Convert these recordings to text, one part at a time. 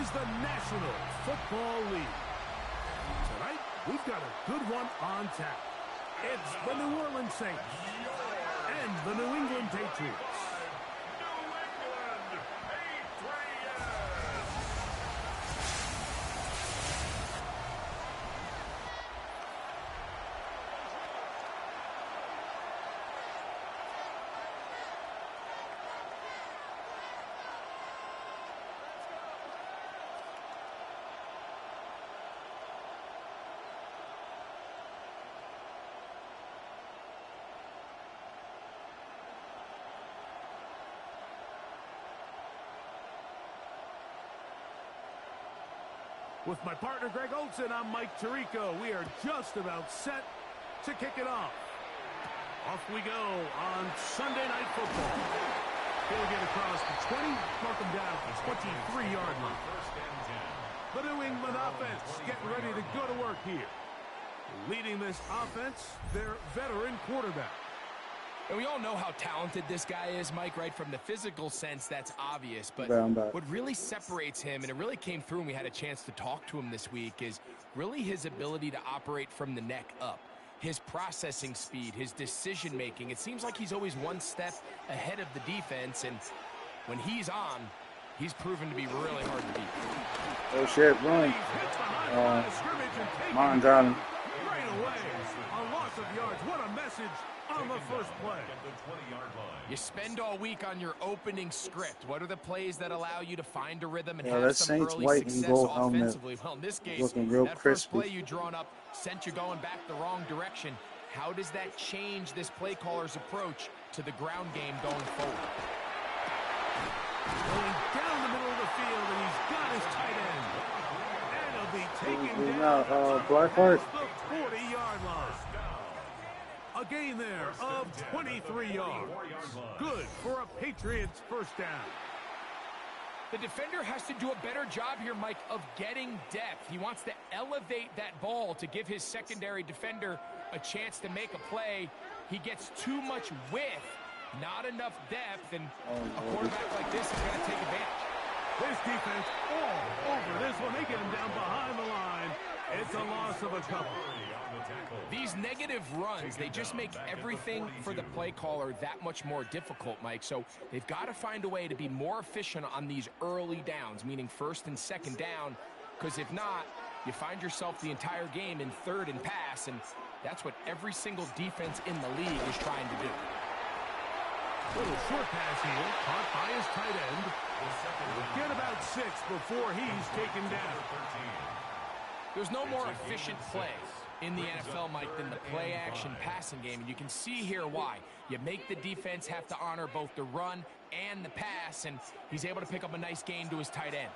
is the National Football League. Tonight, we've got a good one on tap. It's the New Orleans Saints and the New England Patriots. With my partner, Greg Olson, I'm Mike Tirico. We are just about set to kick it off. Off we go on Sunday Night Football. He'll get across the 20, mark him down at the 23-yard line. The New England offense getting ready to go to work here. Leading this offense, their veteran quarterback. And we all know how talented this guy is, Mike, right? From the physical sense, that's obvious. But what really separates him, and it really came through when we had a chance to talk to him this week, is really his ability to operate from the neck up. His processing speed, his decision-making. It seems like he's always one step ahead of the defense, and when he's on, he's proven to be really hard to beat. Oh, shit, run. Mine driving. Right away, a loss of yards. What a message on the first play. You spend all week on your opening script. What are the plays that allow you to find a rhythm and have some Saints early white success and gold offensively? helmet. Well, in this case, Looking real that crispy. first play you drawn up sent you going back the wrong direction. How does that change this play caller's approach to the ground game going forward? Going down the middle of the field, and he's got his tight end. And he'll be taken down Blackheart. the 40-yard line. A gain there of 23 yards. Good for a Patriots first down. The defender has to do a better job here, Mike, of getting depth. He wants to elevate that ball to give his secondary defender a chance to make a play. He gets too much width, not enough depth, and a quarterback like this is going to take advantage. This defense all over this one. They get him down behind the line. It's a loss of a couple. These negative runs, they just make everything for the play caller that much more difficult, Mike. So they've got to find a way to be more efficient on these early downs, meaning first and second down, because if not, you find yourself the entire game in third and pass, and that's what every single defense in the league is trying to do. Little short pass here, caught by his tight end. We'll get about 6 before he's taken down. There's no more efficient play in the NFL, Mike, than the play-action passing game, and you can see here why. You make the defense have to honor both the run and the pass, and he's able to pick up a nice gain to his tight end.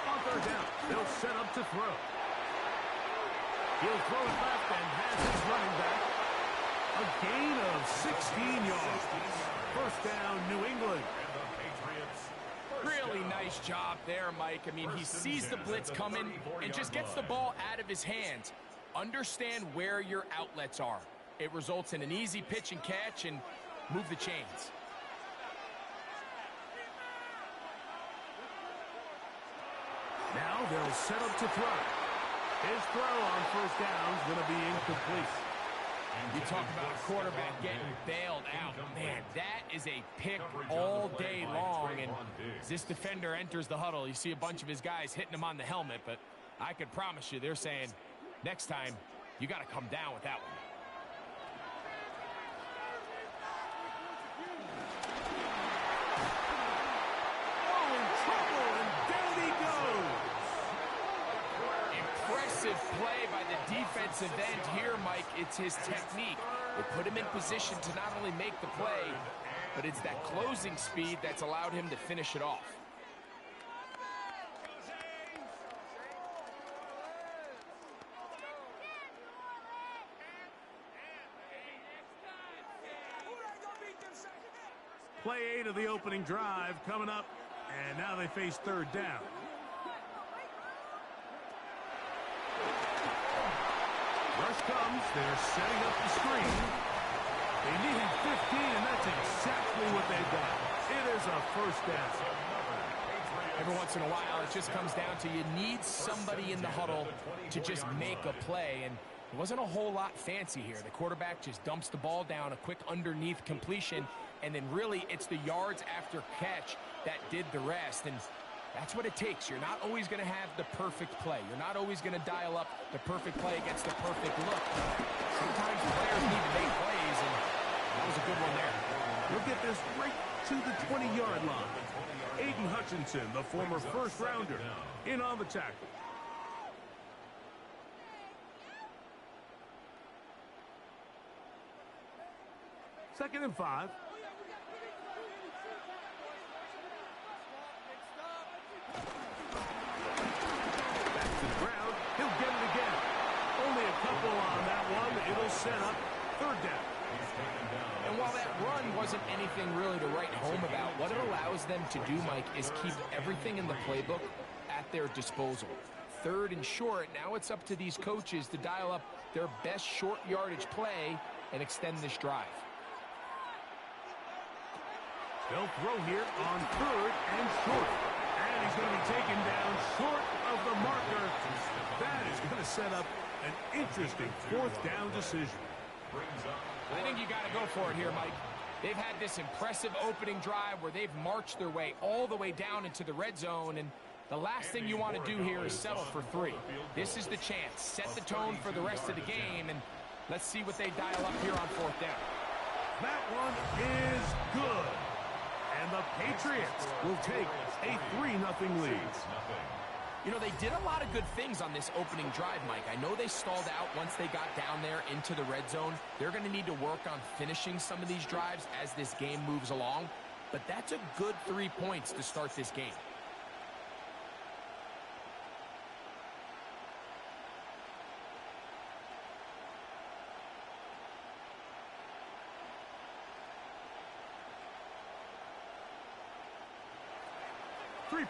On third down, they'll set up to throw. He'll throw it left and has his running back. A gain of 16 yards. First down, New England. Really nice job there, Mike. I mean, he sees the blitz coming and just gets the ball out of his hands. Understand where your outlets are. It results in an easy pitch and catch and move the chains. Now they'll set up to throw. His throw on first down is going to be incomplete. You talk about a quarterback getting bailed out. Man, that is a pick all day long. And as this defender enters the huddle, you see a bunch of his guys hitting him on the helmet. But I can promise you, they're saying, next time, you got to come down with that one. Oh, in trouble, and down he goes. Impressive play by the defensive end here, Mike. It's his technique. They put him in position to not only make the play, but it's that closing speed that's allowed him to finish it off. Play 8 of the opening drive coming up, and now they face third down. Rush comes. They're setting up the screen. They needed 15, and that's exactly what they've got. once in a while, it just comes down to you need somebody in the huddle to just make a play. And it wasn't a whole lot fancy here. The quarterback just dumps the ball down, a quick underneath completion, and then really it's the yards after catch that did the rest. And that's what it takes. You're not always going to have the perfect play. You're not always going to dial up the perfect play against the perfect look. Sometimes players need to make plays, and that was a good one there. We'll get this right to the 20-yard line. Aiden Hutchinson, the former first-rounder, in on the tackle. Second and 5. Back to the ground. He'll get it again. Only a couple on that one. It'll set up third down. And while that run wasn't anything really to write home about, what it allows them to do, Mike, is keep everything in the playbook at their disposal. Third and short, now it's up to these coaches to dial up their best short yardage play and extend this drive. They'll throw here on third and short. And he's going to be taken down short of the marker. That is going to set up an interesting fourth down decision. I think you got to go for it here, Mike. They've had this impressive opening drive where they've marched their way all the way down into the red zone, and the last thing you want to do here is settle for 3. This is the chance. Set the tone for the rest of the game, and let's see what they dial up here on fourth down. That one is good. And the Patriots will take a 3-0 lead. You know, they did a lot of good things on this opening drive, Mike. I know they stalled out once they got down there into the red zone. They're going to need to work on finishing some of these drives as this game moves along. But that's a good 3 points to start this game.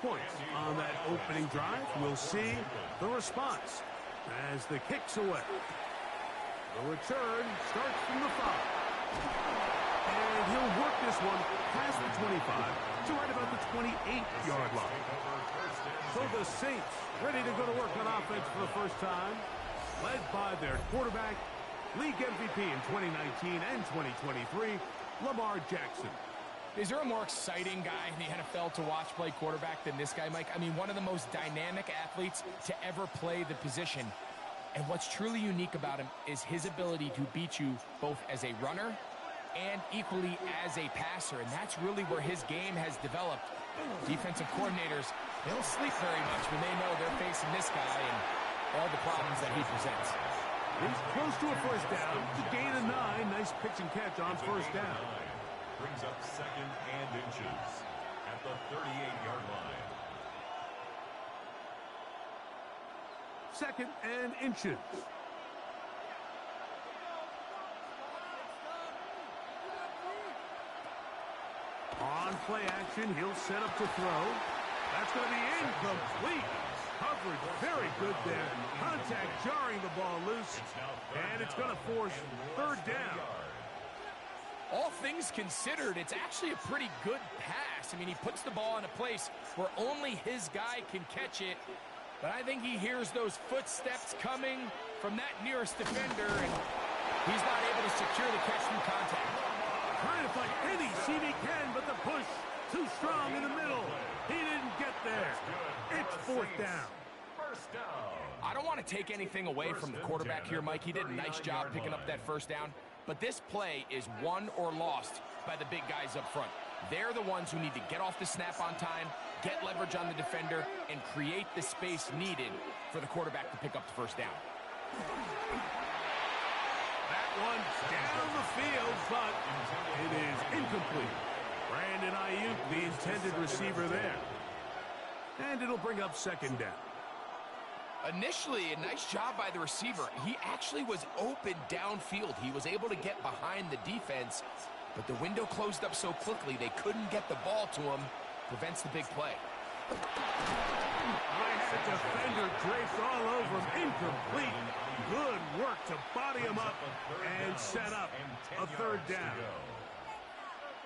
Points on that opening drive. We'll see the response as the kick's away. The return starts from the 5. And he'll work this one past the 25 to right about the 28-yard line. So the Saints ready to go to work on offense for the first time, led by their quarterback, league MVP in 2019 and 2023, Lamar Jackson. Is there a more exciting guy in the NFL to watch play quarterback than this guy, Mike? I mean, one of the most dynamic athletes to ever play the position. And what's truly unique about him is his ability to beat you both as a runner and equally as a passer. And that's really where his game has developed. Defensive coordinators, they don't sleep very much when they know they're facing this guy and all the problems that he presents. He's close to a first down. The gain of 9. Nice pitch and catch on first down. Brings up second and inches at the 38-yard line. Second and inches. On play action, he'll set up to throw. That's going to be incomplete. Coverage very good there. Contact jarring the ball loose. And it's going to force third down. All things considered, it's actually a pretty good pass. I mean, he puts the ball in a place where only his guy can catch it. But I think he hears those footsteps coming from that nearest defender, and he's not able to secure the catch through contact. Trying to find any seam he can, but the push too strong in the middle. He didn't get there. It's fourth down. First down. I don't want to take anything away from the quarterback here, Mike. He did a nice job picking up that first down. But this play is won or lost by the big guys up front. They're the ones who need to get off the snap on time, get leverage on the defender, and create the space needed for the quarterback to pick up the first down. That one down the field, but it is incomplete. Brandon Ayuk, the intended receiver there. And it'll bring up second down. Initially, a nice job by the receiver. He actually was open downfield. He was able to get behind the defense, but the window closed up so quickly they couldn't get the ball to him. Prevents the big play. The defender draped all over him. Incomplete. Good work to body him up and set up a third down.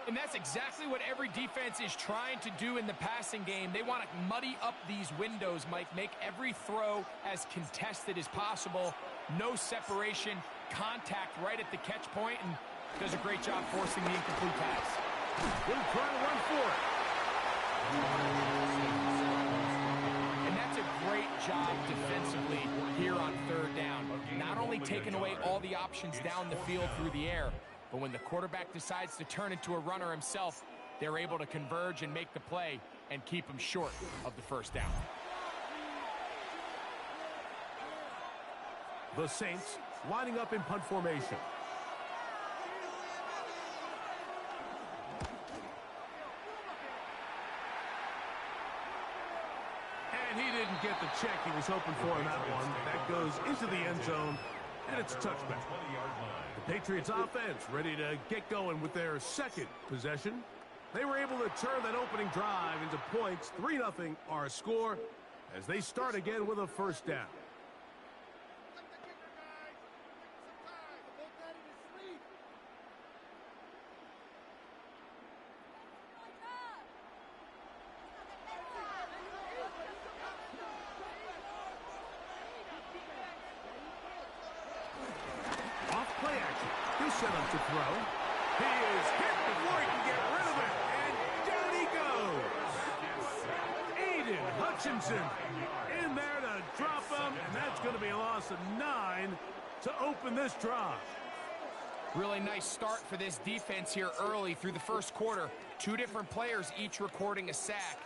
And that's exactly what every defense is trying to do in the passing game. They want to muddy up these windows, Mike, make every throw as contested as possible. No separation, contact right at the catch point, and does a great job forcing the incomplete pass. He'll try to run for it. And that's a great job defensively here on third down. Not only taking away all the options down the field through the air, but when the quarterback decides to turn into a runner himself, they're able to converge and make the play and keep him short of the first down. The Saints lining up in punt formation. And he didn't get the check he was hoping for in that one. That goes into the end zone, and it's a touchback. The Patriots offense ready to get going with their second possession. They were able to turn that opening drive into points. 3-0 our score as they start again with a first down. Set up to throw. He is hit before he can get rid of it, and down he goes. Aiden Hutchinson in there to drop him, and that's going to be a loss of 9 to open this drive. Really nice start for this defense here early through the first quarter. 2 different players each recording a sack.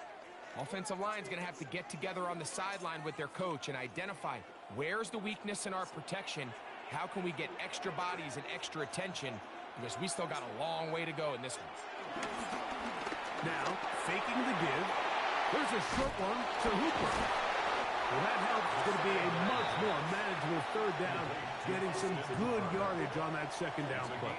Offensive line's going to have to get together on the sideline with their coach and identify where's the weakness in our protection. How can we get extra bodies and extra attention? Because we still got a long way to go in this one. Now, faking the give. There's a short one to Hooper. Well, that help is going to be a much more manageable third down, getting some good yardage on that second down play.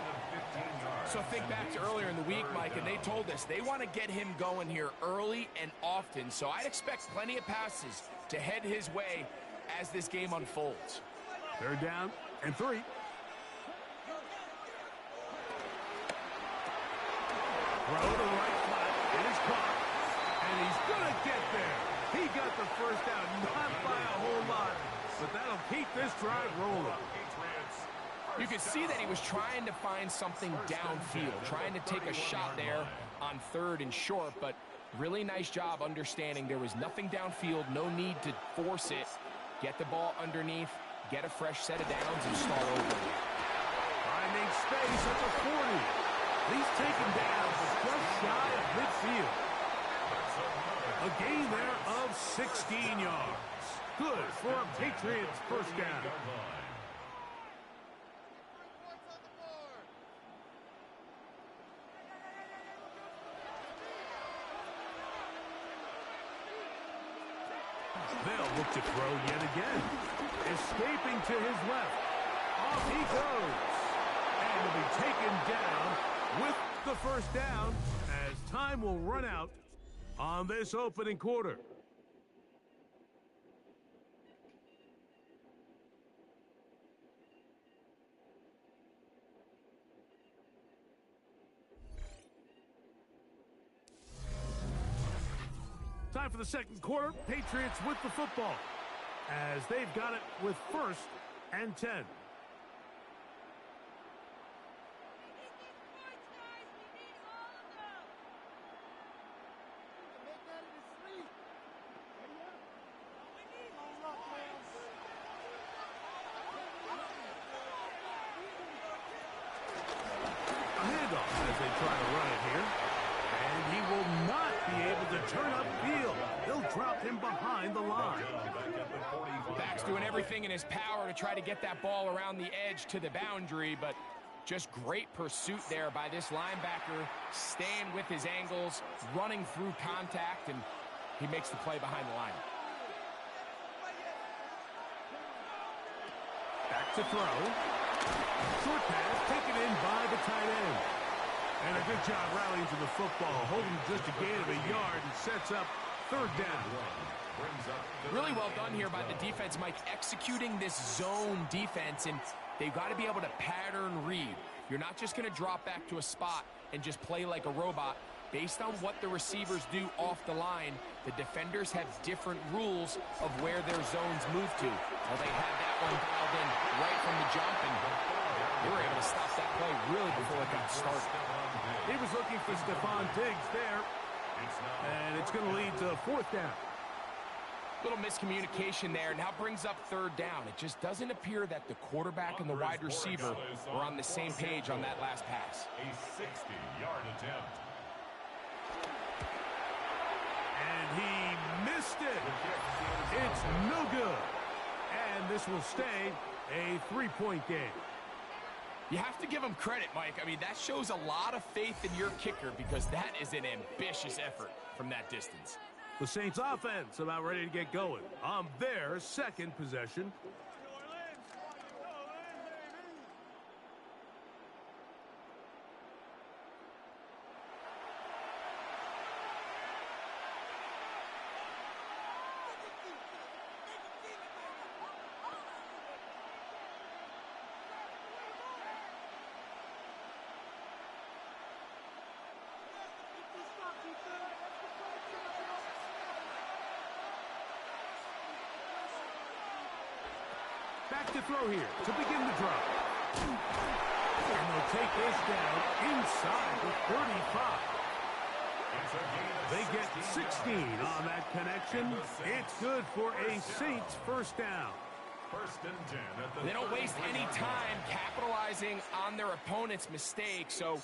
So think back to earlier in the week, Mike, and they told us they want to get him going here early and often. So I'd expect plenty of passes to head his way as this game unfolds. Third down and 3. Throw to the right flat. It is caught. And he's going to get there. He got the first down, not by a whole lot. But that'll keep this drive rolling. You can see that he was trying to find something downfield, trying to take a shot there on third and short. But really nice job understanding there was nothing downfield, no need to force it. Get the ball underneath. Get a fresh set of downs and start over. Finding space at the 40. He's taken down just shy of midfield. A gain there of 16 yards. Good for a Patriots first down. They'll look to throw yet again. Escaping to his left. Off he goes. And will be taken down with the first down as time will run out on this opening quarter. Time for the second quarter. Patriots with the football as they've got it with 1st and 10. A handoff as they try to run it here. And he will not be able to turn upfield. He'll drop him behind the line. Back's doing everything in his power to try to get that ball around the edge to the boundary, but just great pursuit there by this linebacker, staying with his angles, running through contact, and he makes the play behind the line. Back to throw. Short pass taken in by the tight end. And a good job rallying to the football, holding just a gain of a yard and sets up third down. Really well done here by the defense, Mike, executing this zone defense, and they've got to be able to pattern read. You're not just going to drop back to a spot and just play like a robot. Based on what the receivers do off the line, the defenders have different rules of where their zones move to. Well, they had that one dialed in right from the jump, and they were able to stop that play really before it got started. He was looking for Stephon Diggs there, and it's going to lead to 4th down. Little miscommunication there now brings up 3rd down. It just doesn't appear that the quarterback and the wide receiver are on the same page on that last pass. A 60-yard attempt. And he missed it. It's no good. And this will stay a 3-point game. You have to give him credit, Mike. I mean, that shows a lot of faith in your kicker because that is an ambitious effort from that distance. The Saints offense about ready to get going on their 2nd possession. Back to throw here to begin the drive. And they'll take this down inside the 35. They get 16 on that connection. It's good for a Saints 1st down. 1st and 10 at the They don't waste any time capitalizing on their opponent's mistake, so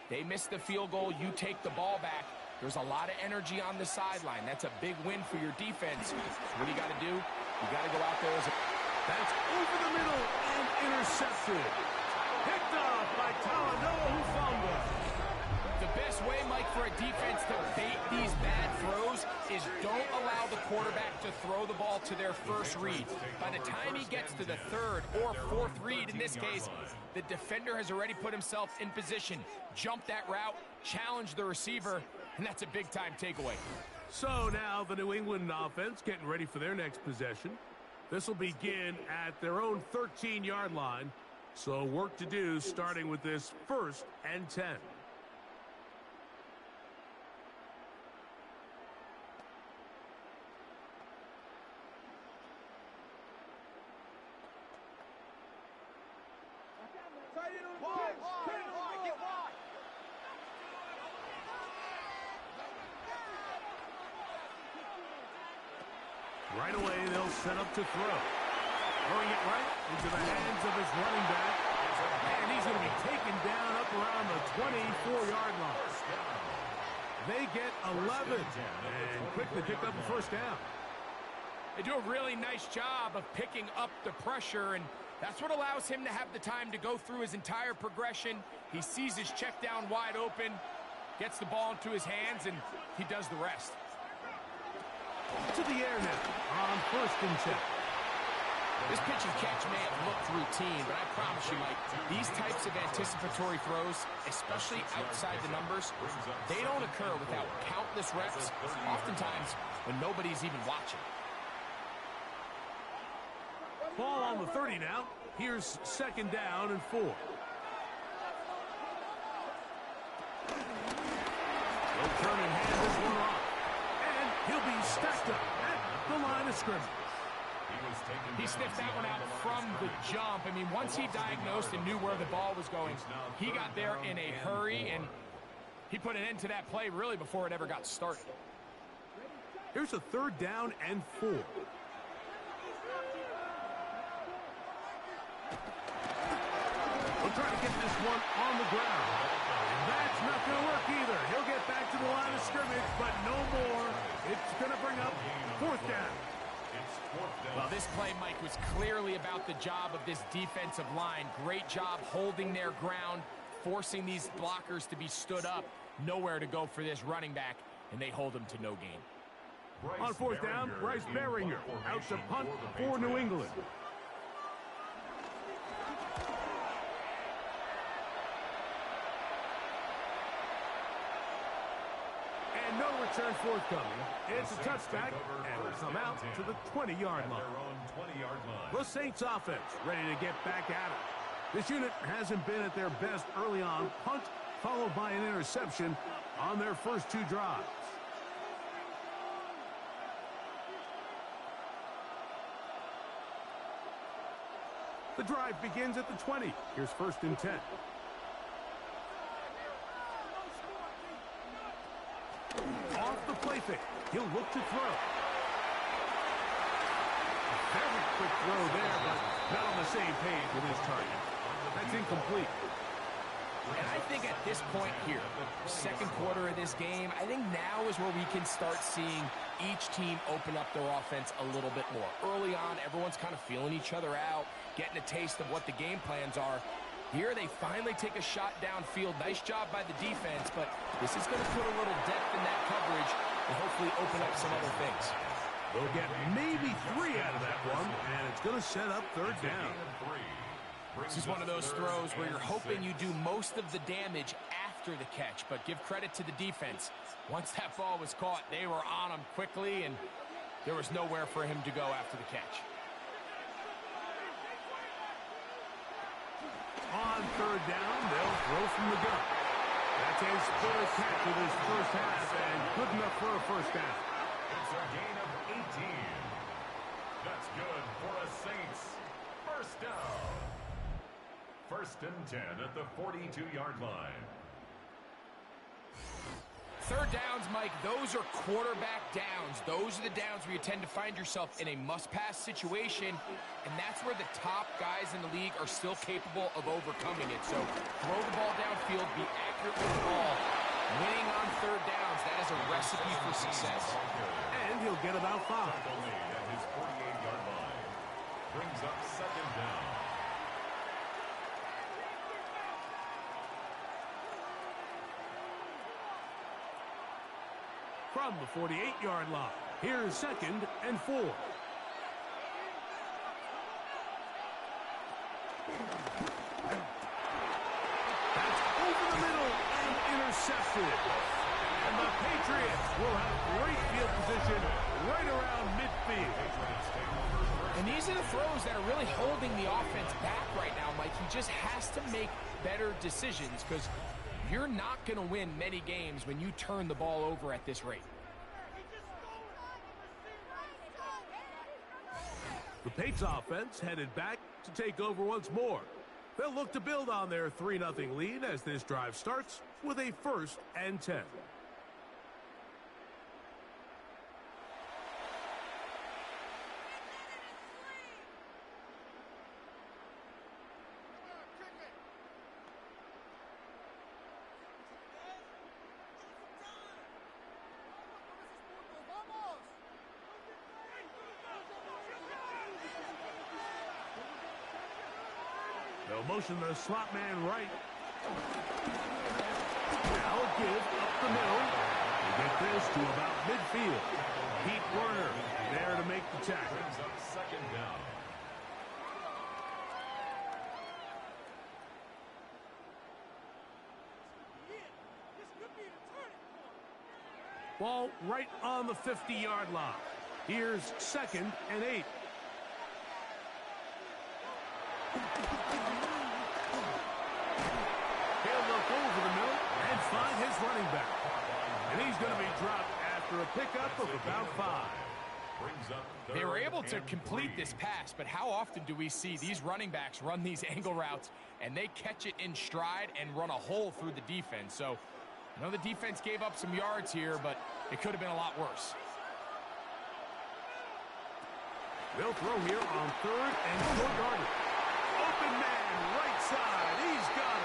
they miss the field goal, you take the ball back. There's a lot of energy on the sideline. That's a big win for your defense. So what do you got to do? You got to go out there as a... That's over the middle and intercepted. Picked off by Talanoa Hufanga. The best way, Mike, for a defense to bait these bad throws is don't allow the quarterback to throw the ball to their first read. By the time he gets to the 3rd or 4th read, in this case, the defender has already put himself in position, jump that route, challenge the receiver, and that's a big-time takeaway. So now the New England offense getting ready for their next possession. This will begin at their own 13-yard line. So work to do starting with this 1st and 10. Right away, they'll set up to throw. Throwing it right into the hands of his running back. And he's going to be taken down up around the 24-yard line. They get 11 and quickly pick up the 1st down. They do a really nice job of picking up the pressure, and that's what allows him to have the time to go through his entire progression. He sees his check down wide open, gets the ball into his hands, and he does the rest. To the air now on 1st and 10. This pitch and catch may have looked routine, but I promise you, Mike, these types of anticipatory throws, especially outside the numbers, they don't occur without countless reps, oftentimes when nobody's even watching. Ball on the 30 now. Here's 2nd down and 4. They'll turn and hand this one off. And he'll be stacked up at the line of scrimmage. He sniffed that one out from the jump. I mean, once he diagnosed and knew where the ball was going, he got there in a hurry, and he put an end to that play really before it ever got started. Here's a 3rd down and 4. We'll try to get this one on the ground. And that's not going to work either. He'll get back to the line of scrimmage, but no more. It's going to bring up 4th down. Well, this play, Mike, was clearly about the job of this defensive line. Great job holding their ground, forcing these blockers to be stood up. Nowhere to go for this running back, and they hold him to no gain. On 4th down, Bryce Baringer out to punt for New England. And no return forthcoming. It's a touchback, and will come out to the 20-yard line. The Saints offense ready to get back at it. This unit hasn't been at their best early on. Punt followed by an interception on their first 2 drives. The drive begins at the 20. Here's 1st and 10. Off the play fake. He'll look to throw. Very quick throw there, but not on the same page with his target. That's incomplete. And I think at this point here, second quarter of this game, I think now is where we can start seeing each team open up their offense a little bit more. Early on, everyone's kind of feeling each other out, getting a taste of what the game plans are. Here they finally take a shot downfield. Nice job by the defense, but this is going to put a little depth in that coverage and hopefully open up some other things. They'll get maybe 3 out of that one, and it's going to set up 3rd down. This is one of those throws where you're hoping you do most of the damage after the catch, but give credit to the defense. Once that ball was caught, they were on him quickly, and there was nowhere for him to go after the catch. On 3rd down, they'll throw from the gun. That's his 3rd catch of his first half, and good enough for a 1st down. It's a gain of 18. That's good for a Saints 1st down. 1st and 10 at the 42-yard line. 3rd downs, Mike, those are quarterback downs. Those are the downs where you tend to find yourself in a must-pass situation, and that's where the top guys in the league are still capable of overcoming it. So throw the ball downfield, be accurate with the ball. Winning on 3rd downs, that is a recipe for success. And he'll get about 5. At his 48-yard line. Brings up 2nd down. From the 48-yard line, here's 2nd and 4. That's over the middle and intercepted. And the Patriots will have great field position right around midfield. And these are the throws that are really holding the offense back right now, Mike. He just has to make better decisions because you're not going to win many games when you turn the ball over at this rate. The Patriots offense headed back to take over once more. They'll look to build on their 3-0 lead as this drive starts with a 1st and 10. They'll motion the slot man right. Now a give up the middle. We get this to about midfield. Pete Werner there to make the tackle. Brings up 2nd down. Ball right on the 50-yard line. Here's 2nd and 8. He'll look over the middle and find his running back. And he's going to be dropped after a pickup of about 5. They were able to complete this pass, but how often do we see these running backs run these angle routes and they catch it in stride and run a hole through the defense? So I know the defense gave up some yards here, but it could have been a lot worse. They'll throw here on 3rd and short yardage. Open man, right side. He's got it.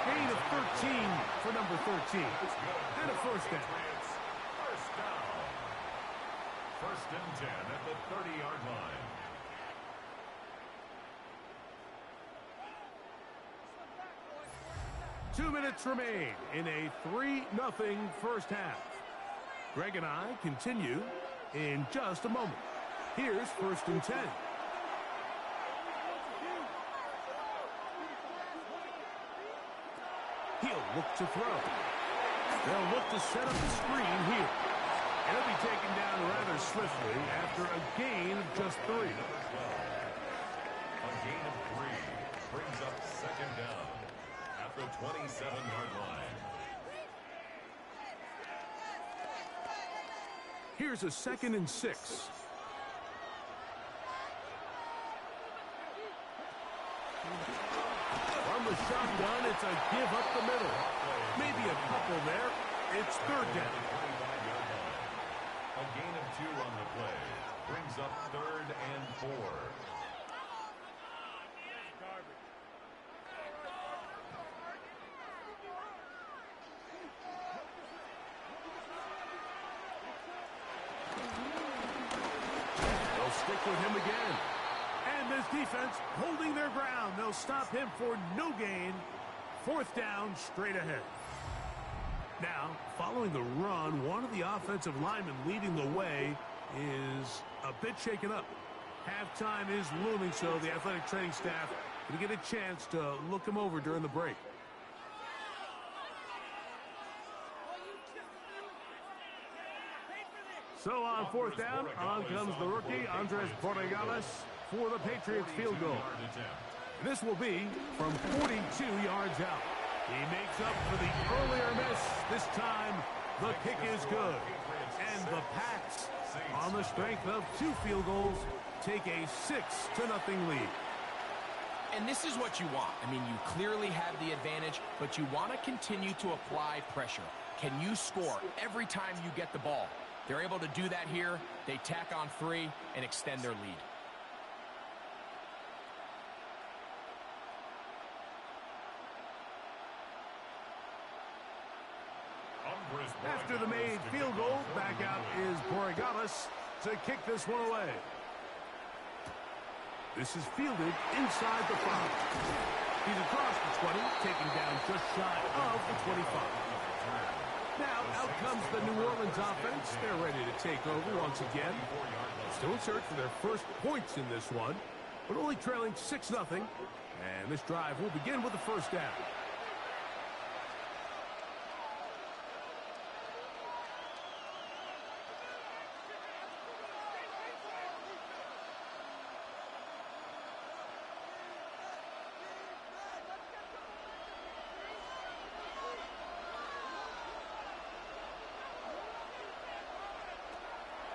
Gain of 13 for number 13. And a 1st down. 1st down. 1st and 10 at the 30-yard line. Two minutes remain in a 3-0 first half. Greg and I continue in just a moment. Here's 1st and 10. He'll look to throw. They'll look to set up the screen here. And he'll be taken down rather swiftly after a gain of just 3. A gain of 3 brings up 2nd down at the 27-yard line. Here's a 2nd and 6. From the shotgun, it's a give up the middle. Maybe a couple there. It's 3rd down. A gain of 2 on the play. Brings up 3rd and 4. They'll stick with him again. And this defense holding their ground. They'll stop him for no gain. 4th down, straight ahead. Now, following the run, one of the offensive linemen leading the way is a bit shaken up. Halftime is looming, so the athletic training staff going to get a chance to look him over during the break. So on 4th down, on comes the rookie, Andres Borregales, for the Patriots field goal. This will be from 42 yards out. He makes up for the earlier miss. This time, the kick is good. And the Pats, on the strength of 2 field goals, take a 6-0 lead. And this is what you want. I mean, you clearly have the advantage, but you want to continue to apply pressure. Can you score every time you get the ball? They're able to do that here. They tack on 3 and extend their lead. After the made field goal, back out is Borregales to kick this one away. This is fielded inside the 5. He's across the 20, taking down just shy of the 25. Now, out comes the New Orleans offense. They're ready to take over once again. Still in search for their first points in this one, but only trailing 6-0. And this drive will begin with the 1st down.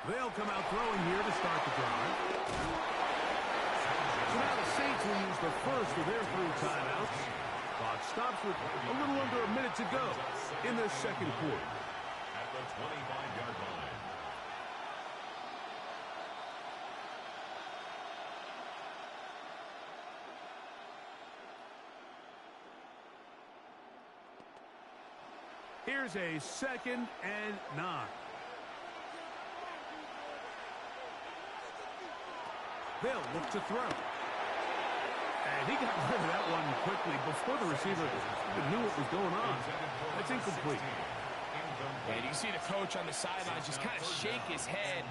They'll come out throwing here to start the drive. So now the Saints will use the first of their 3 timeouts. Clock stops with a little under a minute to go in the 2nd quarter. At the 25-yard line. Here's a 2nd and 9. They'll look to throw. And he got rid of that one quickly before the receiver even knew what was going on. That's incomplete. And you see the coach on the sidelines just kind of shake his head.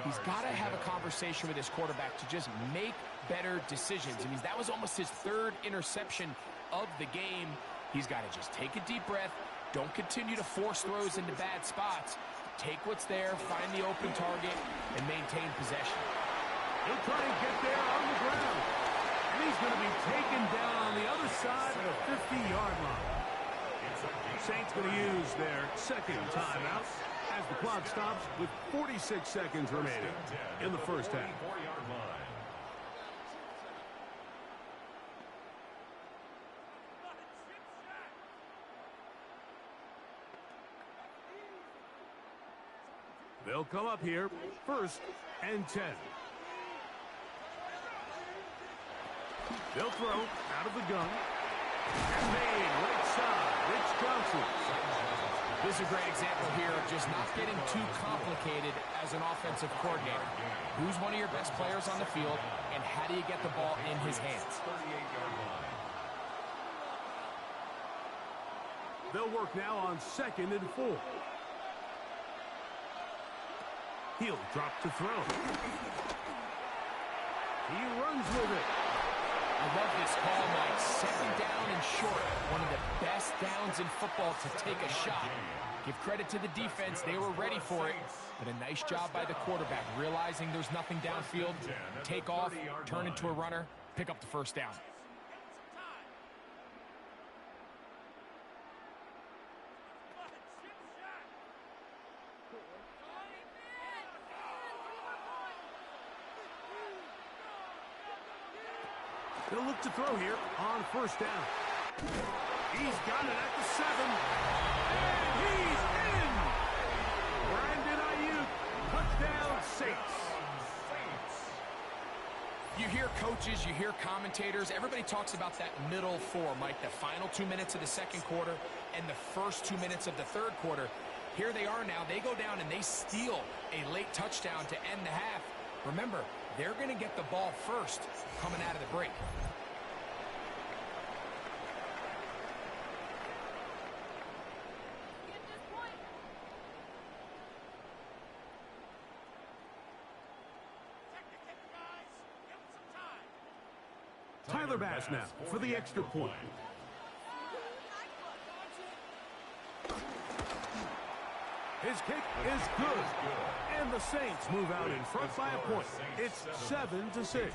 He's got to have a conversation with his quarterback to just make better decisions. I mean, that was almost his 3rd interception of the game. He's got to just take a deep breath. Don't continue to force throws into bad spots. Take what's there, find the open target, and maintain possession. He'll try and get there on the ground. And he's going to be taken down on the other side of the 50-yard line. Saints going to use their 2nd timeout as the clock stops with 46 seconds remaining in the 1st half. They'll come up here, 1st and 10. They'll throw out of the gun. And made right side, Rich Johnson. This is a great example here of just not getting too complicated as an offensive coordinator. Who's one of your best players on the field, and how do you get the ball in his hands? They'll work now on 2nd and 4. He'll drop to throw. He runs with it. I love this call, Mike. 2nd down and short. One of the best downs in football to take a shot. Give credit to the defense. They were ready for it. But a nice job by the quarterback, realizing there's nothing downfield. Take off, turn into a runner, pick up the 1st down. They'll look to throw here on first down. He's got it at the 7. And he's in! Brandon Ayuk, touchdown Saints. You hear coaches, you hear commentators, everybody talks about that middle four, Mike, the final 2 minutes of the second quarter and the first 2 minutes of the third quarter. Here they are now. They go down and they steal a late touchdown to end the half. Remember, they're going to get the ball first coming out of the break. Tyler Bass now for the extra point. His kick is good. And the Saints move out in front by a point. It's 7-6.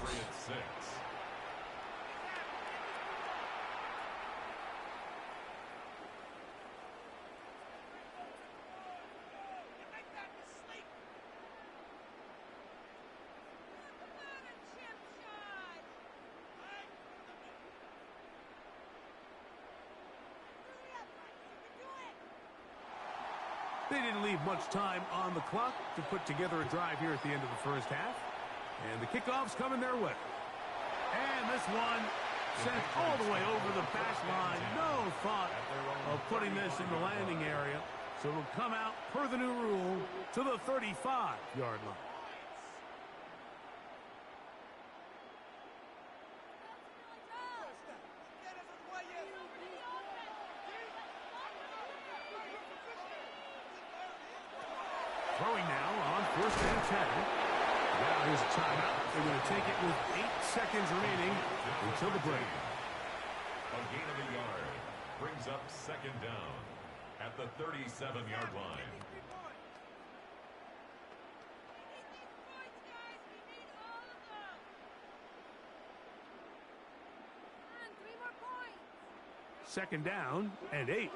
They didn't leave much time on the clock to put together a drive here at the end of the first half. And the kickoff's coming their way. And this one sent all the way over the back line. No thought of putting this in the landing area. So it'll come out, per the new rule, to the 35-yard line. Throwing now on first and 10. Now here's a timeout. They're going to take it with 8 seconds remaining until the break. A gain of a yard brings up second down at the 37-yard line. Second down and 8.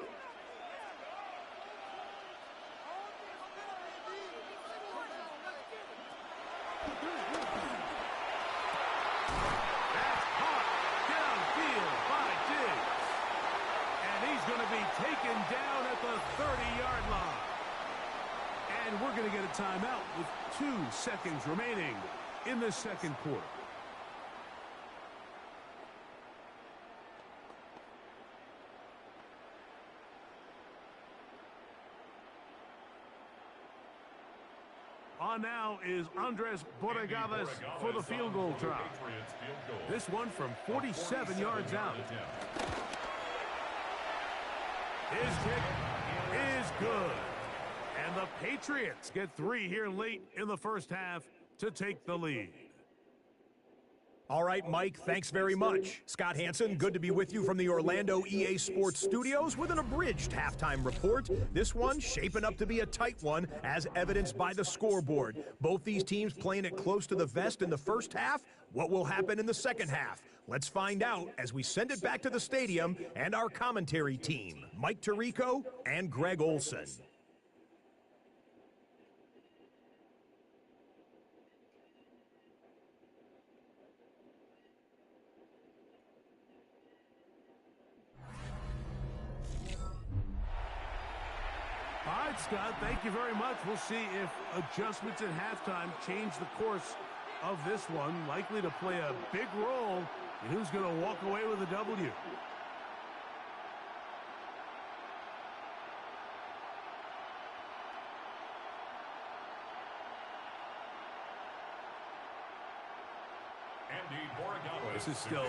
Taken down at the 30-yard line. And we're going to get a timeout with 2 seconds remaining in the second quarter. On now is Andres Borregales for the field goal try. This one from 47 yards out. His kick is good. And the Patriots get 3 here late in the first half to take the lead. All right, Mike, thanks very much. Scott Hansen, good to be with you from the Orlando EA Sports Studios with an abridged halftime report. This one shaping up to be a tight one, as evidenced by the scoreboard. Both these teams playing it close to the vest in the first half. What will happen in the second half? Let's find out as we send it back to the stadium and our commentary team, Mike Tirico and Greg Olson. All right, Scott, thank you very much. We'll see if adjustments at halftime change the course of this one. Likely to play a big role in who's going to walk away with a W. This is still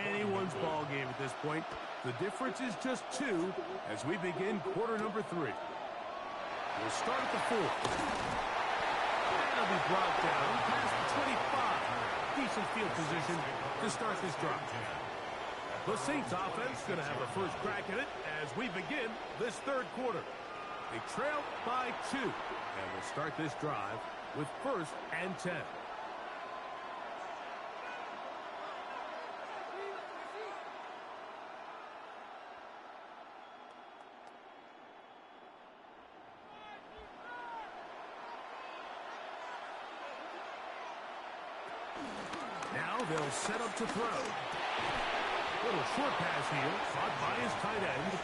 anyone's ball game at this point. The difference is just 2 as we begin quarter number 3. We'll start at the 4. That'll be brought down past the 25. Decent field position to start this drive. The Saints offense going to have a first crack at it as we begin this third quarter. They trail by 2. And we'll start this drive with first and 10. they'll set up to throw. Little short pass here, caught by his tight end.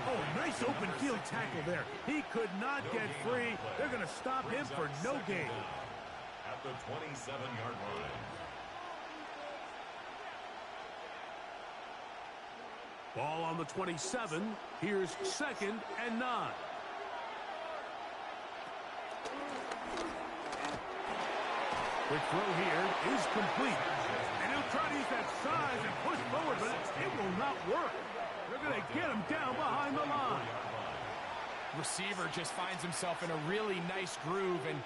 Oh, nice open field tackle there. He could not get free. They're going to stop him for no gain. At the 27-yard line. Ball on the 27. Here's 2nd and 9. Quick throw here is complete. And he'll try to use that size and push forward, but it will not work. They're going to get him down behind the line. Receiver just finds himself in a really nice groove, and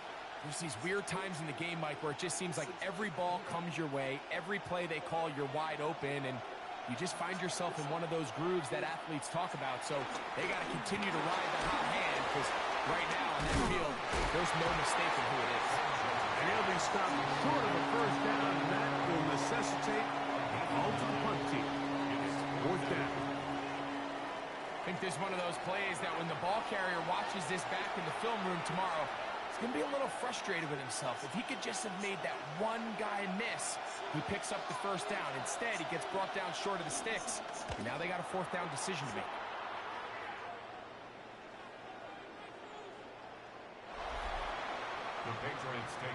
there's these weird times in the game, Mike, where it just seems like every ball comes your way. Every play they call, you're wide open, and you just find yourself in one of those grooves that athletes talk about. So they got to continue to ride the hot hand, because right now on that field, there's no mistaking who it is. And he'll be stopped short of a first down. That will necessitate a call to the punt team. It's 4th down. I think this is one of those plays that when the ball carrier watches this back in the film room tomorrow, he's going to be a little frustrated with himself. If he could just have made that one guy miss, he picks up the first down. Instead, he gets brought down short of the sticks. And now they got a 4th down decision to make.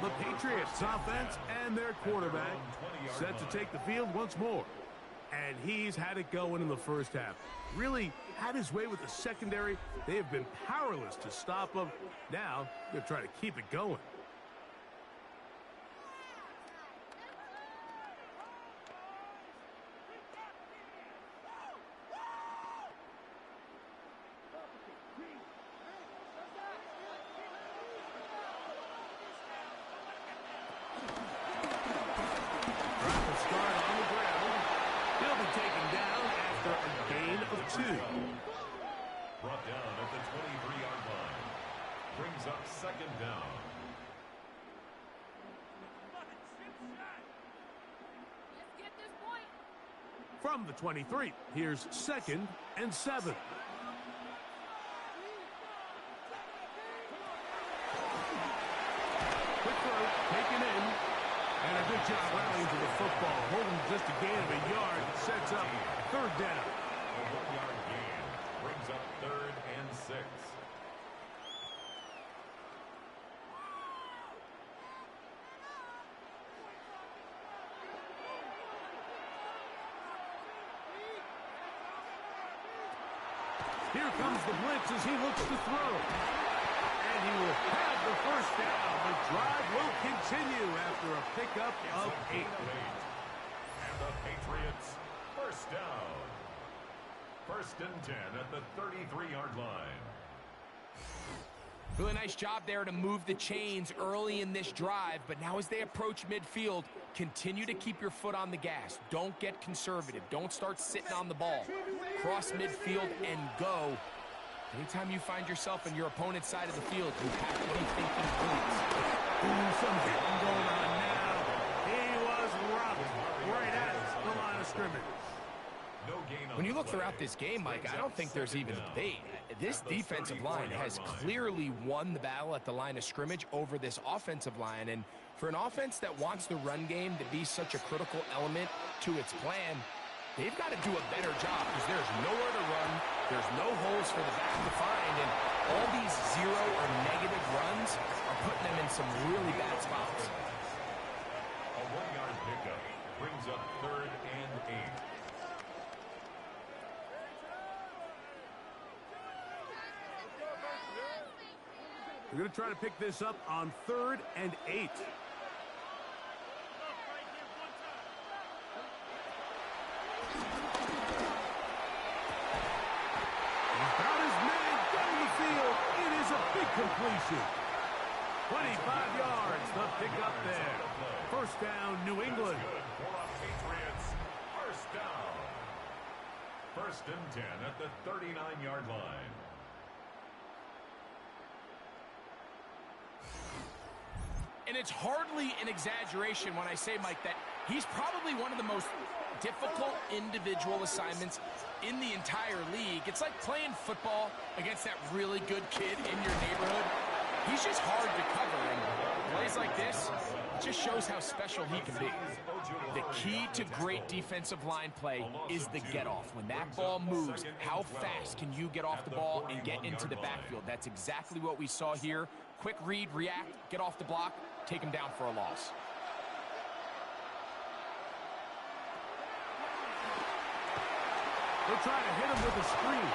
The Patriots offense and their quarterback set to take the field once more. And he's had it going in the first half. Really had his way with the secondary. They have been powerless to stop him. Now they're trying to keep it going. Brought down at the 23-yard line. Brings up 2nd down. Let's get this point. From the 23, here's 2nd and 7. Quick throw, taken in. And a good job rallying to the football. Holding just a gain of a yard. Sets up 3rd down. A 1-yard gain brings up 3rd and 6. Here comes the blitz as he looks to throw. And he will have the first down. The drive will continue after a pickup of 8. And the Patriots, first down. 1st and 10 at the 33-yard line. Really nice job there to move the chains early in this drive, but now as they approach midfield, continue to keep your foot on the gas. Don't get conservative. Don't start sitting on the ball. Cross midfield and go. Anytime you find yourself on your opponent's side of the field, you have to be thinking points. Some hitting going on now. He was rocked right at the line of scrimmage. When you look throughout this game, Mike, I don't think there's even a debate. This defensive line has clearly won the battle at the line of scrimmage over this offensive line. And for an offense that wants the run game to be such a critical element to its plan, they've got to do a better job because there's nowhere to run. There's no holes for the back to find. And all these 0 or negative runs are putting them in some really bad spots. A 1-yard pickup brings up 3rd and 8. We're going to try to pick this up on 3rd and 8. About his man down the field. It is a big completion. 25 yards, the pickup there. First down, New England. Good for a Patriots. First down. 1st and 10 at the 39-yard line. And it's hardly an exaggeration when I say, Mike, that he's probably one of the most difficult individual assignments in the entire league. It's like playing football against that really good kid in your neighborhood. He's just hard to cover, and plays like this just shows how special he can be. The key to great defensive line play is the get-off. When that ball moves, how fast can you get off the ball and get into the backfield? That's exactly what we saw here. Quick read, react, get off the block, take him down for a loss. They'll try to hit him with a screen.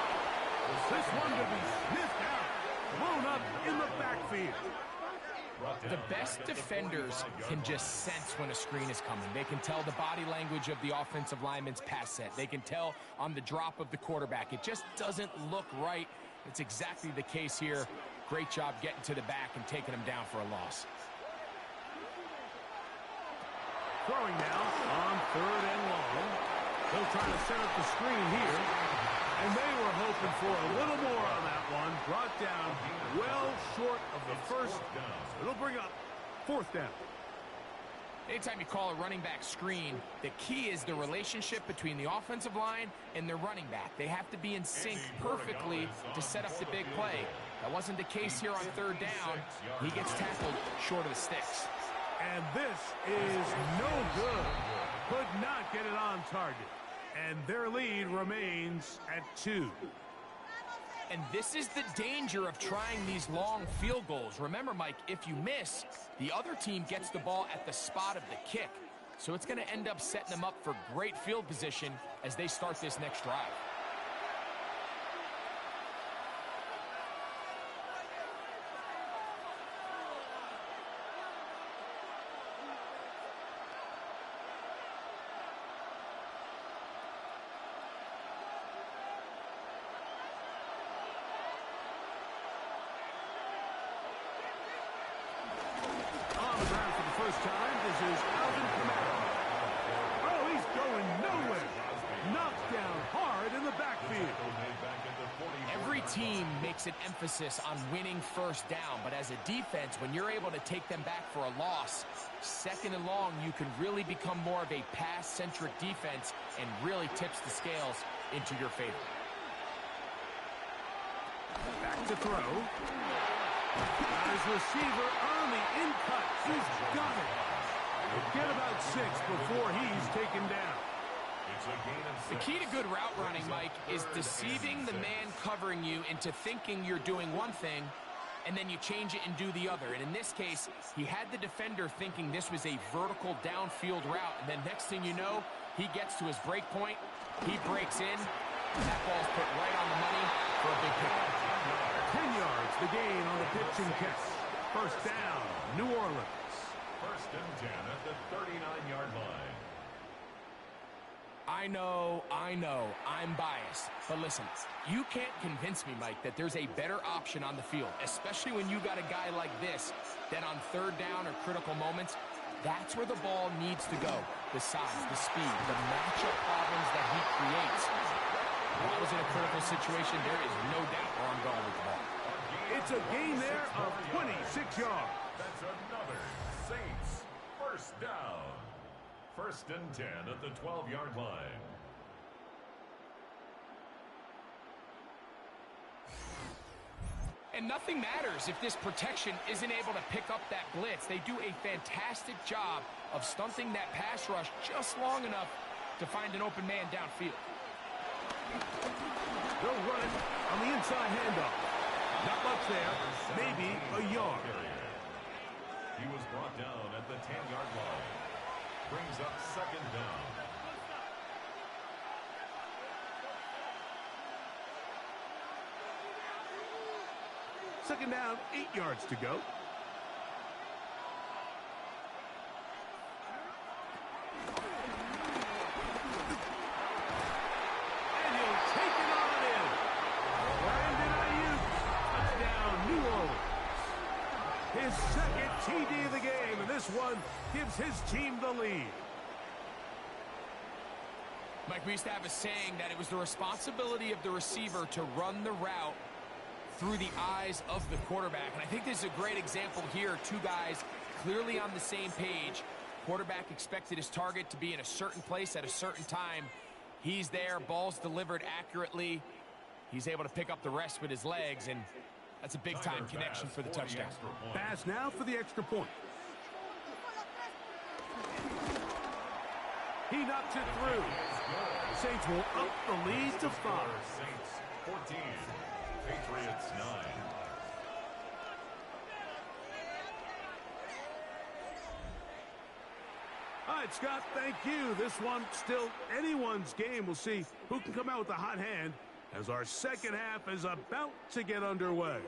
This one to be sniffed out. Blown up in the backfield. The best defenders can just sense when a screen is coming. They can tell the body language of the offensive lineman's pass set. They can tell on the drop of the quarterback. It just doesn't look right. It's exactly the case here. Great job getting to the back and taking him down for a loss. Throwing now on 3rd and long. They'll try to set up the screen here. And they were hoping for a little more on that one. Brought down well short of the first. It'll bring up 4th down. Anytime you call a running back screen, the key is the relationship between the offensive line and the running back. They have to be in sync perfectly to set up the big play. That wasn't the case here on 3rd down. He gets tackled short of the sticks. And this is no good. Could not get it on target. And their lead remains at 2. And this is the danger of trying these long field goals. Remember, Mike, if you miss, the other team gets the ball at the spot of the kick. So it's going to end up setting them up for great field position as they start this next drive. Team makes an emphasis on winning 1st down, but as a defense, when you're able to take them back for a loss, 2nd and long, you can really become more of a pass-centric defense and really tips the scales into your favor. Back to throw. Got his receiver on the in-cut. He's got it. He'll get about 6 before he's taken down. The key to good route running, Mike, is deceiving the man covering you into thinking you're doing one thing, and then you change it and do the other. And in this case, he had the defender thinking this was a vertical downfield route, and then next thing you know, he gets to his break point, he breaks in, and that ball's put right on the money for a big pickup. 10 yards, the gain on the pitch and catch. 1st down, New Orleans. 1st and 10 at the 39-yard line. I know, I'm biased. But listen, you can't convince me, Mike, that there's a better option on the field, especially when you got a guy like this, that on 3rd down or critical moments, that's where the ball needs to go. The size, the speed, the matchup problems that he creates. When I was in a critical situation, there is no doubt where I'm going with the ball. It's a gain there of 26 yards. That's another Saints 1st down. 1st and 10 at the 12-yard line. And nothing matters if this protection isn't able to pick up that blitz. They do a fantastic job of stunting that pass rush just long enough to find an open man downfield. They'll run it on the inside handoff. Not much there, maybe a yard. He was brought down at the 10-yard line. Brings up 2nd down. Second down, 8 yards to go. And he'll take it on in. Brandon Ayuk, touchdown, New Orleans. His 2nd TD of the game, and this one gives his team the lead. Mike, we used to have a saying that it was the responsibility of the receiver to run the route through the eyes of the quarterback. And I think this is a great example here. 2 guys clearly on the same page. Quarterback expected his target to be in a certain place at a certain time. He's there, ball's delivered accurately. He's able to pick up the rest with his legs, and That's a big-time connection for the touchdown. Pass now for the extra point. He knocks it through. Saints will up the lead to 5. Saints 14, Patriots 9. All right, Scott, thank you. This one still anyone's game. We'll see who can come out with a hot hand as our second half is about to get underway.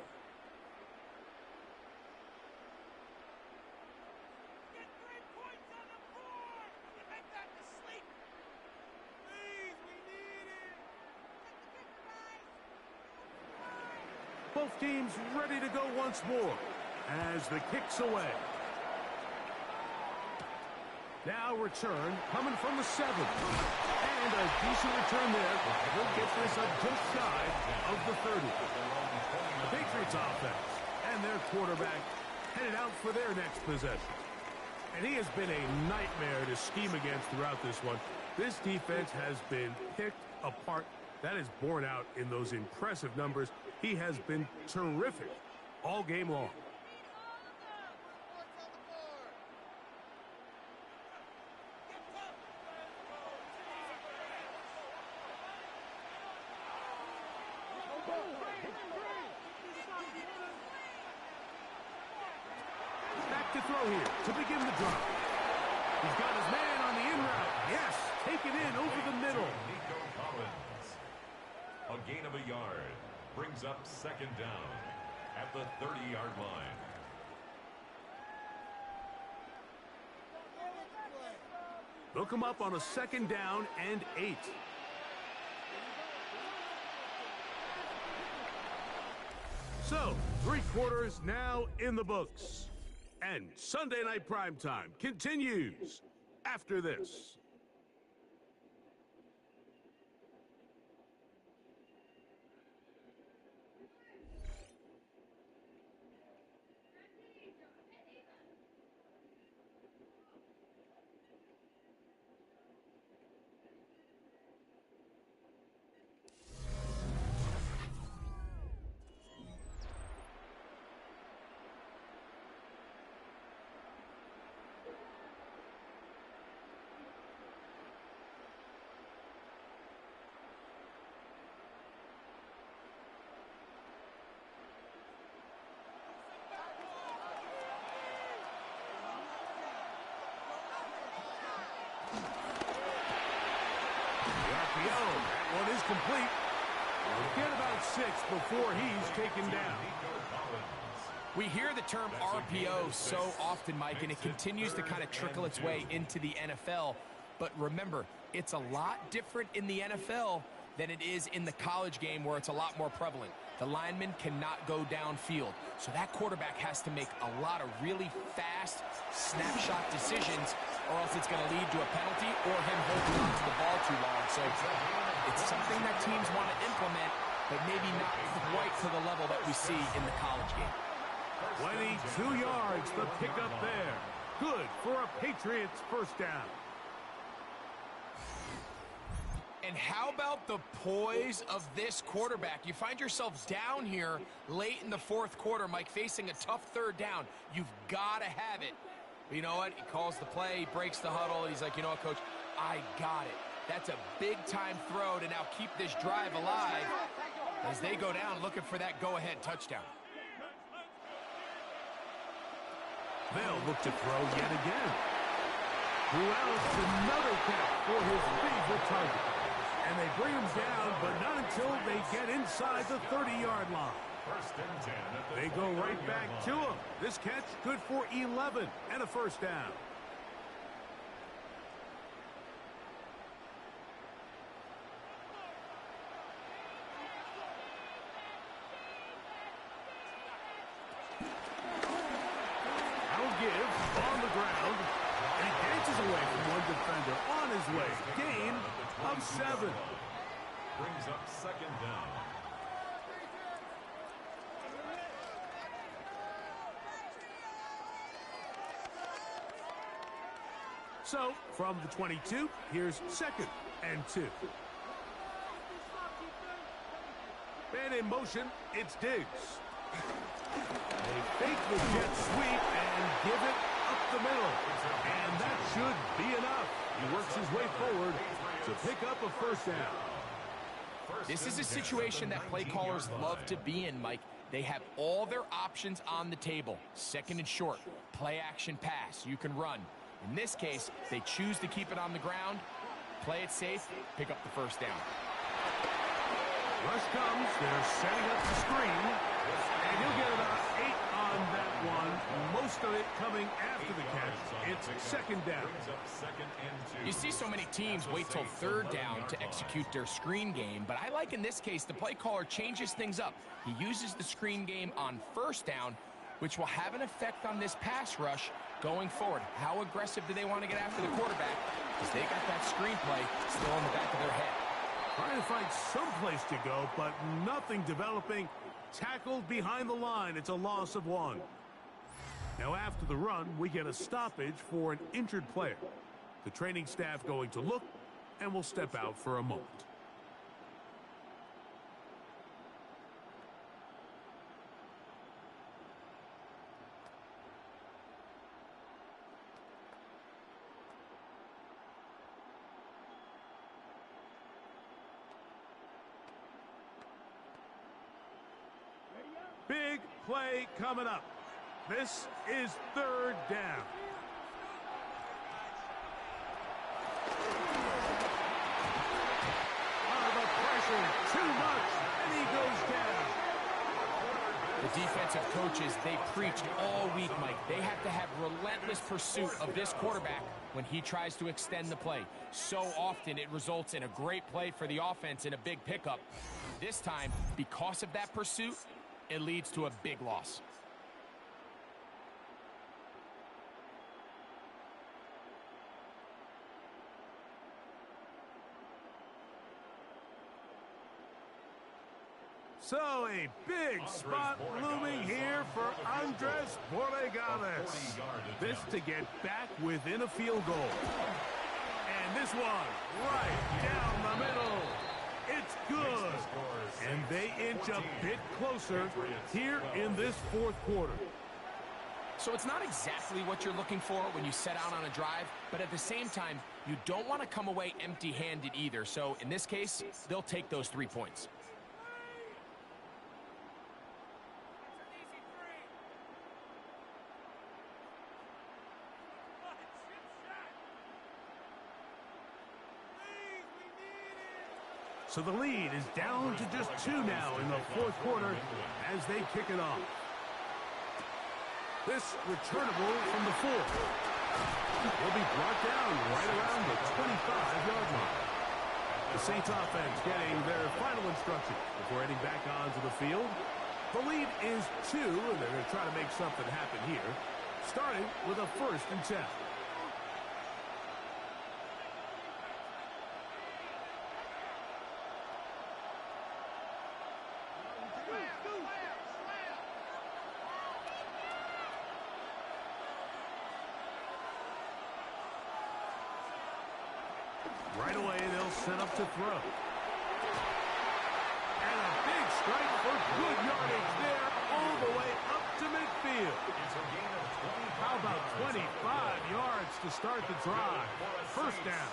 Both teams ready to go once more as the kick's away. Now return coming from the 7. And a decent return there. He'll get this up just shy of the 30. The Patriots offense and their quarterback headed out for their next possession. And he has been a nightmare to scheme against throughout this one. This defense has been picked apart. That is borne out in those impressive numbers. He has been terrific all game long. Back to throw here to begin the drive. He's got his man on the in route. Yes, taken in over the middle. A gain of a yard brings up second down at the 30-yard line. They'll come up on a second down and 8. So, 3 quarters now in the books. And Sunday Night Primetime continues after this. That one is complete. We'll get about 6 before he's taken down. We hear the term RPO so often, Mike, and it continues to kind of trickle its way into the NFL. But remember, it's a lot different in the NFL than it is in the college game where it's a lot more prevalent. The lineman cannot go downfield. So that quarterback has to make a lot of really fast snapshot decisions, or else it's going to lead to a penalty or him holding on to the ball too long. So it's something that teams want to implement, but maybe not quite to the level that we see in the college game. 22 yards, the pickup there. Good for a Patriots first down. And how about the poise of this quarterback? You find yourself down here late in the 4th quarter, Mike, facing a tough 3rd down. You've got to have it. But you know what? He calls the play, he breaks the huddle, and he's like, you know what, Coach? I got it. That's a big-time throw to now keep this drive alive as they go down looking for that go-ahead touchdown. They'll look to throw yet again. Who else? Another catch for his favorite target. And they bring him down, but not until they get inside the 30-yard line. First and 10 at the They go right back to him. This catch good for 11 and a first down. I'll give on the ground. And he dances away from one defender on his way. Gain of 7. Brings up second down. So, from the 22, here's second and 2. And in motion, it's Diggs. They fake the jet sweep and give it up the middle. And that should be enough. He works his way forward to pick up a first down. This is a situation that play callers love to be in, Mike. They have all their options on the table. Second and short, play action pass, you can run. In this case, they choose to keep it on the ground, play it safe, pick up the first down. Rush comes, they're setting up the screen, and he'll get about 8 on that one. Most of it coming after the catch. It's second down. You see so many teams wait till third down to execute their screen game, but I like in this case the play caller changes things up. He uses the screen game on first down, which will have an effect on this pass rush going forward. How aggressive do they want to get after the quarterback? Because they got that screenplay still in the back of their head. Trying to find some place to go, but nothing developing. Tackled behind the line. It's a loss of 1. Now after the run, we get a stoppage for an injured player. The training staff going to look, and will step out for a moment. Big play coming up. This is third down. The pressure, too much, and he goes down. The defensive coaches, they preached all week, Mike. They have to have relentless pursuit of this quarterback when he tries to extend the play. So often it results in a great play for the offense and a big pickup. This time, because of that pursuit, it leads to a big loss. So a big spot looming here for Andres Borregales. This to get back within a field goal. And this one right down the middle. It's good. And they inch a bit closer here in this fourth quarter. So it's not exactly what you're looking for when you set out on a drive, but at the same time, you don't want to come away empty-handed either. So in this case, they'll take those 3 points. So the lead is down to just 2 now in the fourth quarter as they kick it off. This returnable from the 4. Will be brought down right around the 25-yard line. The Saints offense getting their final instruction before heading back onto the field. The lead is 2, and they're going to try to make something happen here, starting with a 1st and 10. Right away, they'll set up to throw. And a big strike for good yardage there all the way up to midfield. How about 25 yards to start the drive? First down.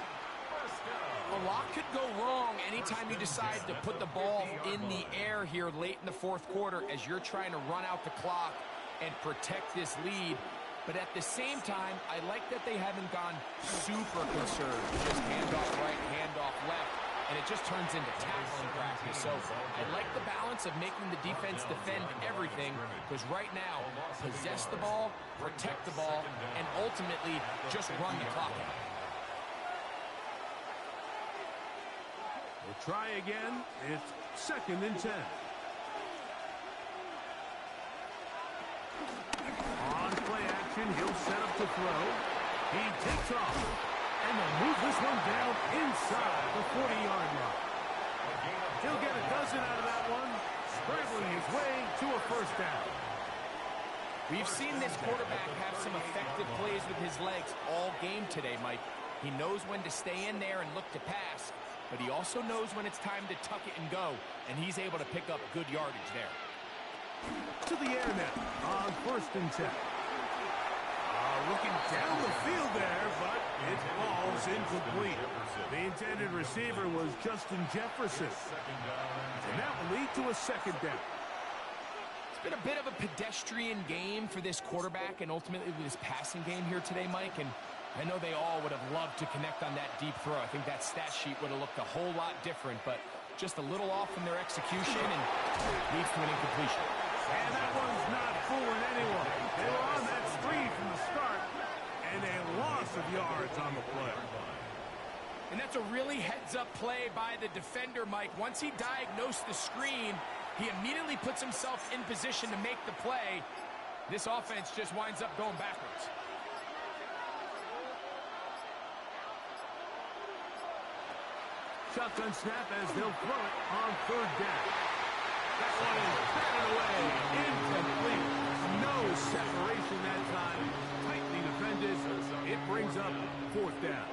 A lot could go wrong anytime you decide to put the ball in the air here late in the fourth quarter as you're trying to run out the clock and protect this lead. But at the same time, I like that they haven't gone super conservative. Just handoff right, handoff left, and it just turns into tackling practice. So I like the balance of making the defense defend everything, because right now, possess the ball, protect the ball, and ultimately just run the clock out. We'll try again. It's 2nd and 10. On play action, he'll set up to throw. He takes off. And they'll move this one down inside the 40-yard line. He'll get a dozen out of that one, scrambling his way to a first down. We've seen this quarterback have some effective plays with his legs all game today, Mike. He knows when to stay in there and look to pass, but he also knows when it's time to tuck it and go, and he's able to pick up good yardage there. to the air now on 1st and 10. Looking down the field there, but it falls incomplete. The intended receiver was Justin Jefferson. And that will lead to a 2nd down. It's been a bit of a pedestrian game for this quarterback and ultimately this passing game here today, Mike. And I know they all would have loved to connect on that deep throw. I think that stat sheet would have looked a whole lot different, but just a little off in their execution and leads to an incompletion. And that one's not fooling anyone. They were on that screen from the start, and a loss of yards on the play. And that's a really heads-up play by the defender, Mike. Once he diagnosed the screen, he immediately puts himself in position to make the play. This offense just winds up going backwards. Shotgun snap as they'll throw it on 3rd down. That one is batted away. Incomplete. No separation that time. Tightly defended. It brings up 4th down.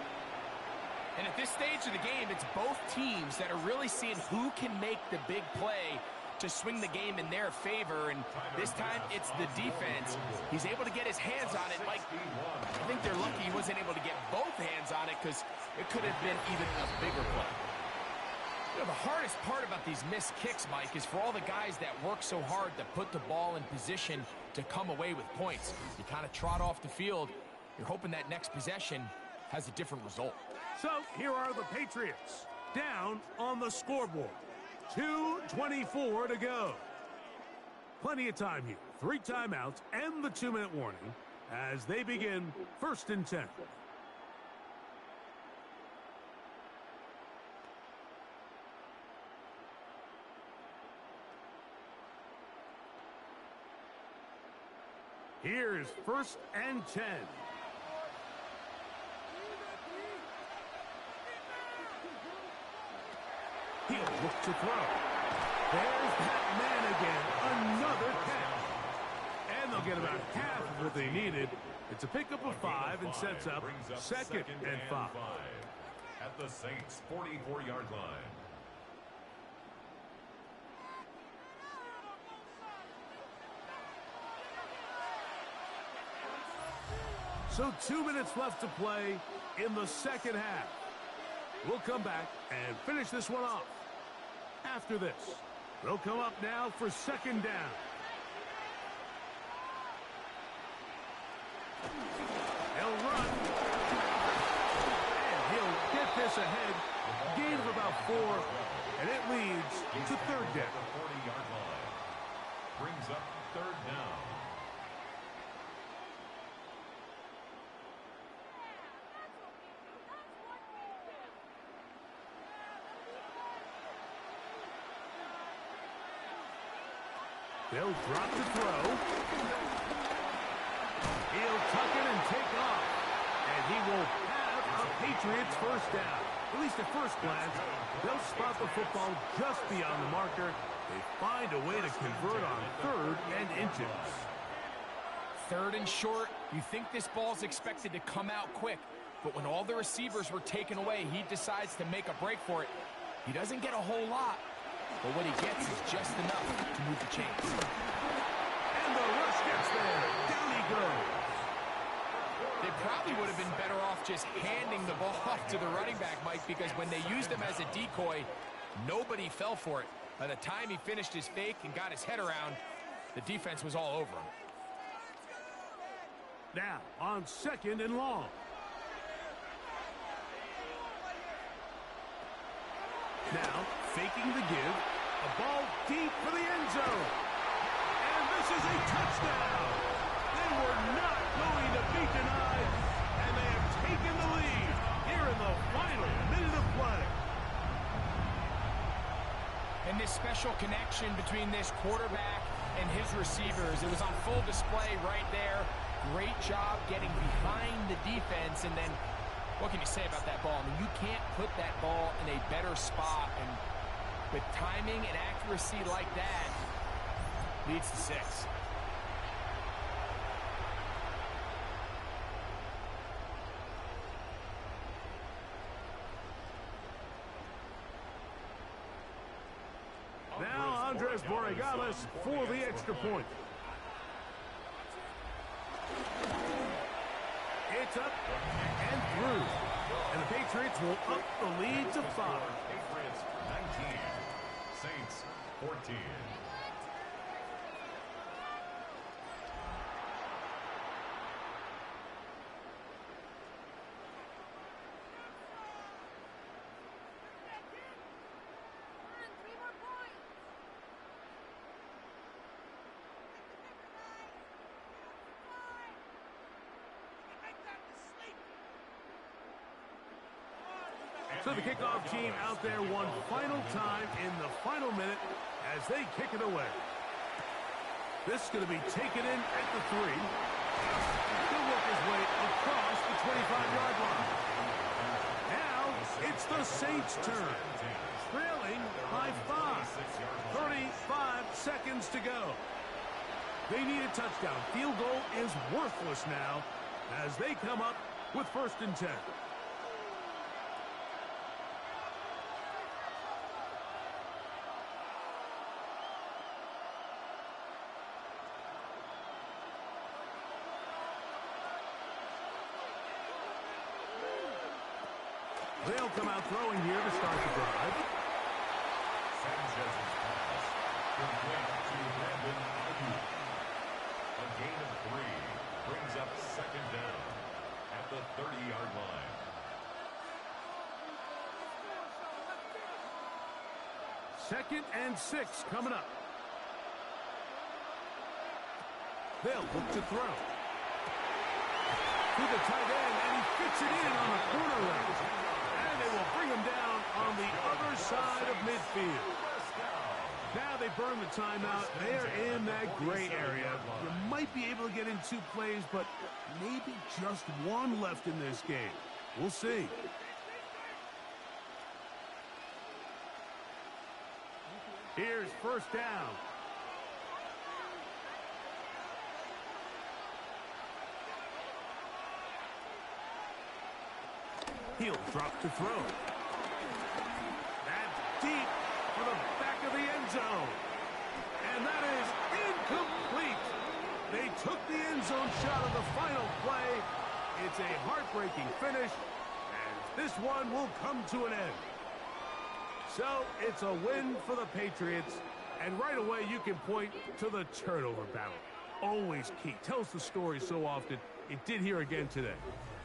And at this stage of the game, it's both teams that are really seeing who can make the big play to swing the game in their favor. And this time, it's the defense. He's able to get his hands on it. Mike, I think they're lucky he wasn't able to get both hands on it because it could have been even a bigger play. You know, the hardest part about these missed kicks, Mike, is for all the guys that work so hard to put the ball in position to come away with points. You kind of trot off the field. You're hoping that next possession has a different result. So here are the Patriots down on the scoreboard. 2:24 to go. Plenty of time here. 3 timeouts and the 2-minute warning as they begin 1st and 10. Here's 1st and 10. He'll look to throw. There's that man again. Another catch. And they'll get about half of what they needed. It's a pickup of 5 and sets up 2nd and 5. At the Saints' 44-yard line. So 2 minutes left to play in the 2nd half. We'll come back and finish this one off. After this, they'll come up now for 2nd down. He'll run. And he'll get this ahead. Gain of about 4. And it leads to 3rd down. The 40-yard line. Brings up 3rd down. They'll drop the throw. He'll tuck it and take off. And he will have a Patriots 1st down. At least at first glance, they'll spot the football just beyond the marker. They find a way to convert on 3rd and inches. 3rd and short. You think this ball's expected to come out quick. But when all the receivers were taken away, he decides to make a break for it. He doesn't get a whole lot. But what he gets is just enough to move the chains. And the rush gets there. Down he goes. They probably would have been better off just handing the ball off to the running back, Mike, because when they used him as a decoy, nobody fell for it. By the time he finished his fake and got his head around, the defense was all over him. Now, on 2nd and long. Now, faking the give. A ball deep for the end zone. And this is a touchdown. They were not going to be denied. And they have taken the lead here in the final minute of play. And this special connection between this quarterback and his receivers, it was on full display right there. Great job getting behind the defense. And then, what can you say about that ball? I mean, you can't put that ball in a better spot. And with timing and accuracy like that, leads to 6. Now Andre There's Borregales for the extra point. It's up and through. And the Patriots will up the lead to 5. Patriots 19, Saints 14. So the kickoff team out there one final time in the final minute as they kick it away. This is going to be taken in at the 3. He'll work his way across the 25-yard line. Now it's the Saints' turn. Trailing by 5. 35 seconds to go. They need a touchdown. Field goal is worthless now as they come up with 1st and 10. They'll come out throwing here to start the drive. Sanchez's pass complete to Brandon Ayuk. A gain of 3 brings up 2nd down at the 30-yard line. Second and 6 coming up. They'll look to throw. To the tight end, and he fits it in on the corner route. And they will bring him down on the other side of midfield. Now they burn the timeout. They're in that gray area. You might be able to get in 2 plays, but maybe just 1 left in this game. We'll see. Here's 1st down. He'll drop to throw. That's deep for the back of the end zone. And that is incomplete. They took the end zone shot of the final play. It's a heartbreaking finish, and this one will come to an end. So it's a win for the Patriots, and right away you can point to the turnover battle. Always key. Tells the story so often. It did here again today.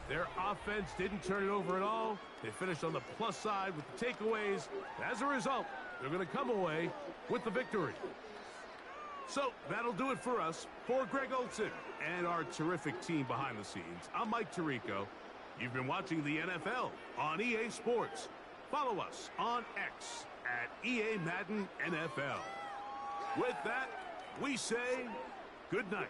Their offense didn't turn it over at all. They finished on the plus side with the takeaways. As a result, they're going to come away with the victory. So that'll do it for us. For Greg Olson and our terrific team behind the scenes, I'm Mike Tirico. You've been watching the NFL on EA Sports. Follow us on X at EA Madden NFL. With that, we say good night.